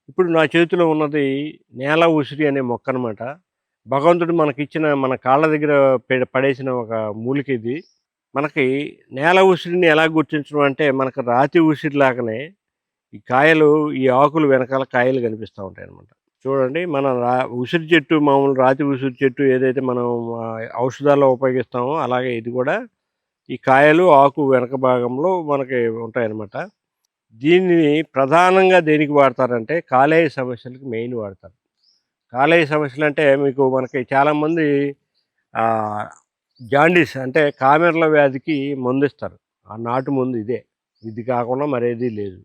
ఇప్పుడు నా చేతిలో ఉన్నది నేల ఉసిరి అనే మొక్క అనమాట. భగవంతుడు మనకిచ్చిన మన కాళ్ళ దగ్గర పడేసిన ఒక మూలిక ఇది. మనకి నేల ఉసిరిని ఎలా గుర్తించడం అంటే, మనకు రాతి ఉసిరి లాగానే ఈ కాయలు, ఈ ఆకులు వెనకాల కాయలు కనిపిస్తా ఉంటాయన్నమాట. చూడండి మన ఉసిరి చెట్టు మామూలు రాతి ఉసిరి చెట్టు ఏదైతే మనం ఔషధాల్లో ఉపయోగిస్తామో, అలాగే ఇది కూడా ఈ కాయలు, ఆకు వెనక భాగంలో మనకి ఉంటాయన్నమాట. దీనిని ప్రధానంగా దేనికి వాడతారంటే, కాలేయ సమస్యలకి మెయిన్ వాడతారు. కాలేయ సమస్యలంటే మీకు మనకి చాలామంది ఆహ్, జాండీస్ అంటే కామెర్ల వ్యాధికి మందిస్తారు. ఆ నాటు మందు ఇదే. ఇది కాకుండా మరేది లేదు.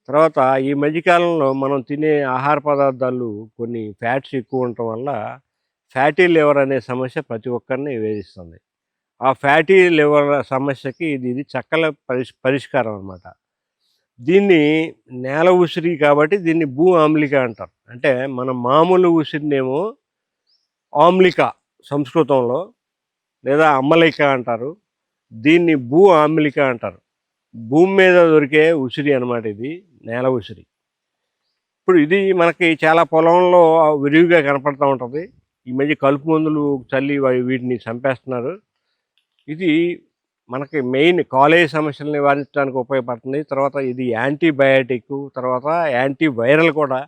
తర్వాత ఈ మధ్య కాలంలో మనం తినే ఆహార పదార్థాలు కొన్ని ఫ్యాట్స్ ఎక్కువ ఉండటం వల్ల ఫ్యాటీ లివర్ అనే సమస్య ప్రతి ఒక్కరిని వేధిస్తుంది. ఆ ఫ్యాటీ లివర్ సమస్యకి ఇది చక్కల పరిష్కారం అనమాట. దీన్ని నేల ఉసిరి కాబట్టి దీన్ని భూ ఆమ్లిక అంటారు. అంటే మన మామూలు ఉసిరినేమో ఆమ్లిక సంస్కృతంలో లేదా అమ్మలిక అంటారు. దీన్ని భూ ఆమ్లిక అంటారు. భూమి మీద దొరికే ఉసిరి అనమాట ఇది. నేల ఉసిరి. ఇప్పుడు ఇది మనకి చాలా పొలంలో విరివిగా కనపడతా ఉంటది. ఈ మధ్య కలుపు మందులు చల్లి వీటిని చంపేస్తున్నారు. ఇది మనకి మెయిన్ కాలేయ సమస్యలు నివారించడానికి ఉపయోగపడుతుంది. తర్వాత ఇది యాంటీబయాటిక్, తర్వాత యాంటీ వైరల్ కూడా.